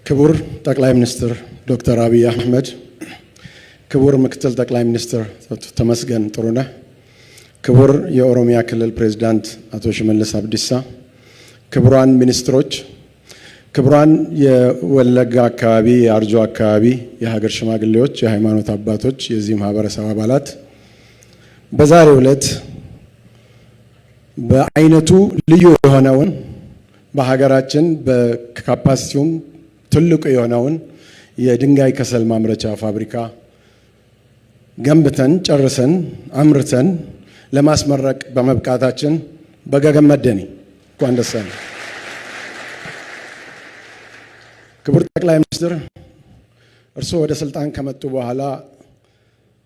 ክቡር ጠቅላይ ሚኒስትር ዶክተር አብይ አህመድ፣ ክቡር ምክትል ጠቅላይ ሚኒስትር ተመስገን ጥሩነህ፣ ክቡር የኦሮሚያ ክልል ፕሬዝዳንት አቶ ሽመልስ አብዲሳ፣ ክቡራን ሚኒስትሮች፣ ክቡራን የወለጋ አካባቢ የአርጆ አካባቢ የሀገር ሽማግሌዎች፣ የሃይማኖት አባቶች፣ የዚህ ማህበረሰብ አባላት በዛሬው ዕለት በአይነቱ ልዩ የሆነውን በሀገራችን በካፓሲቲውም ትልቁ የሆነውን የድንጋይ ከሰል ማምረቻ ፋብሪካ ገንብተን ጨርሰን አምርተን ለማስመረቅ በመብቃታችን በገገመደኒ እንኳን ደስ አለን። ክቡር ጠቅላይ ሚኒስትር፣ እርስዎ ወደ ስልጣን ከመጡ በኋላ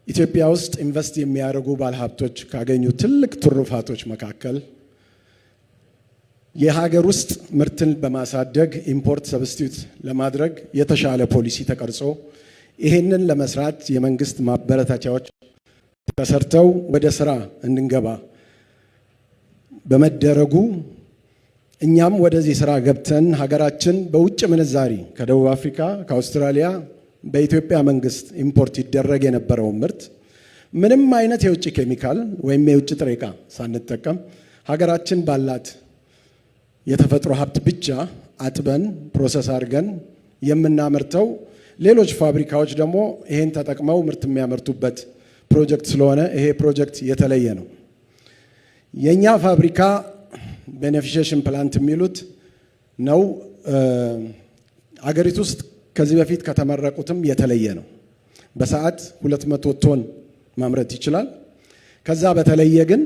ኢትዮጵያ ውስጥ ኢንቨስት የሚያደርጉ ባለሀብቶች ካገኙ ትልቅ ትሩፋቶች መካከል የሀገር ውስጥ ምርትን በማሳደግ ኢምፖርት ሰብስቲዩት ለማድረግ የተሻለ ፖሊሲ ተቀርጾ ይሄንን ለመስራት የመንግስት ማበረታቻዎች ተሰርተው ወደ ስራ እንድንገባ በመደረጉ እኛም ወደዚህ ስራ ገብተን ሀገራችን በውጭ ምንዛሪ ከደቡብ አፍሪካ፣ ከአውስትራሊያ በኢትዮጵያ መንግስት ኢምፖርት ይደረግ የነበረው ምርት ምንም አይነት የውጭ ኬሚካል ወይም የውጭ ጥሬ ዕቃ ሳንጠቀም ሀገራችን ባላት የተፈጥሮ ሀብት ብቻ አጥበን ፕሮሰስ አድርገን የምናመርተው ሌሎች ፋብሪካዎች ደግሞ ይሄን ተጠቅመው ምርት የሚያመርቱበት ፕሮጀክት ስለሆነ ይሄ ፕሮጀክት የተለየ ነው። የኛ ፋብሪካ ቤኔፊሺየሽን ፕላንት የሚሉት ነው። አገሪቱ ውስጥ ከዚህ በፊት ከተመረቁትም የተለየ ነው። በሰዓት 200 ቶን ማምረት ይችላል። ከዛ በተለየ ግን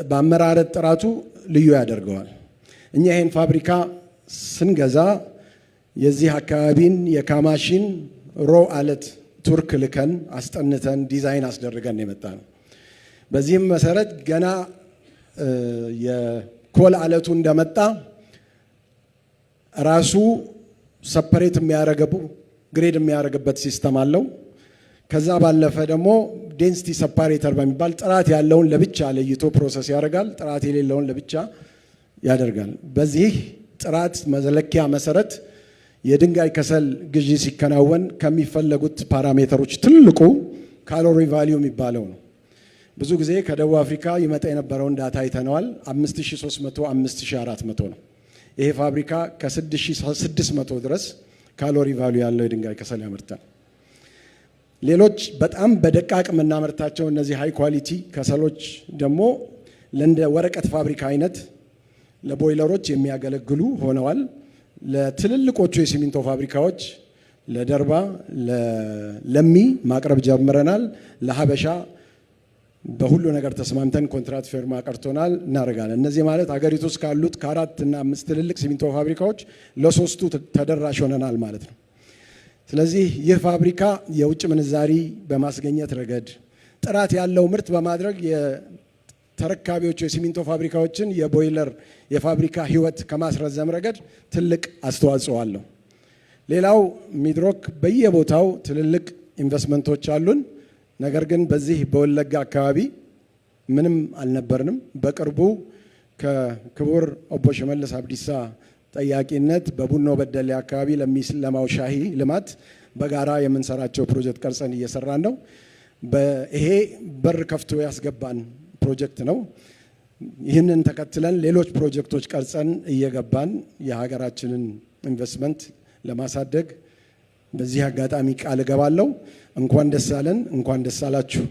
በአመራረት ጥራቱ ልዩ ያደርገዋል። እኛ ይሄን ፋብሪካ ስንገዛ የዚህ አካባቢን የካማሺን ሮ አለት ቱርክ ልከን አስጠንተን ዲዛይን አስደርገን የመጣ ነው። በዚህም መሰረት ገና የኮል አለቱ እንደመጣ ራሱ ሰፐሬት የሚያደርገው ግሬድ የሚያደርግበት ሲስተም አለው። ከዛ ባለፈ ደግሞ ዴንሲቲ ሰፓሬተር በሚባል ጥራት ያለውን ለብቻ ለይቶ ፕሮሰስ ያደርጋል፣ ጥራት የሌለውን ለብቻ ያደርጋል። በዚህ ጥራት መለኪያ መሰረት የድንጋይ ከሰል ግዢ ሲከናወን ከሚፈለጉት ፓራሜተሮች ትልቁ ካሎሪ ቫልዩ የሚባለው ነው። ብዙ ጊዜ ከደቡብ አፍሪካ ይመጣ የነበረውን ዳታ አይተነዋል። 5300 5400 ነው። ይሄ ፋብሪካ ከ6600 ድረስ ካሎሪ ቫልዩ ያለው የድንጋይ ከሰል ያመርታል። ሌሎች በጣም በደቃቅ የምናመርታቸው እነዚህ ሃይ ኳሊቲ ከሰሎች ደግሞ ለእንደ ወረቀት ፋብሪካ አይነት ለቦይለሮች የሚያገለግሉ ሆነዋል። ለትልልቆቹ የሲሚንቶ ፋብሪካዎች ለደርባ፣ ለለሚ ማቅረብ ጀምረናል። ለሀበሻ በሁሉ ነገር ተስማምተን ኮንትራት ፊርማ ቀርቶናል፣ እናደርጋለን። እነዚህ ማለት አገሪቱ ውስጥ ካሉት ከ4 እና 5 ትልልቅ ሲሚንቶ ፋብሪካዎች ለ3ቱ ተደራሽ ሆነናል ማለት ነው። ስለዚህ ይህ ፋብሪካ የውጭ ምንዛሪ በማስገኘት ረገድ ጥራት ያለው ምርት በማድረግ የተረካቢዎቹ የሲሚንቶ ፋብሪካዎችን የቦይለር የፋብሪካ ህይወት ከማስረዘም ረገድ ትልቅ አስተዋጽኦ አለው። ሌላው ሚድሮክ በየቦታው ትልልቅ ኢንቨስትመንቶች አሉን። ነገር ግን በዚህ በወለጋ አካባቢ ምንም አልነበርንም። በቅርቡ ከክቡር ኦቦ ሽመልስ አብዲሳ ጠያቂነት በቡኖ በደሌ አካባቢ ለሚለማው ሻሂ ልማት በጋራ የምንሰራቸው ፕሮጀክት ቀርጸን እየሰራን ነው። ይሄ በር ከፍቶ ያስገባን ፕሮጀክት ነው። ይህንን ተከትለን ሌሎች ፕሮጀክቶች ቀርጸን እየገባን የሀገራችንን ኢንቨስትመንት ለማሳደግ በዚህ አጋጣሚ ቃል እገባለሁ። እንኳን ደስ አለን፣ እንኳን ደስ አላችሁ።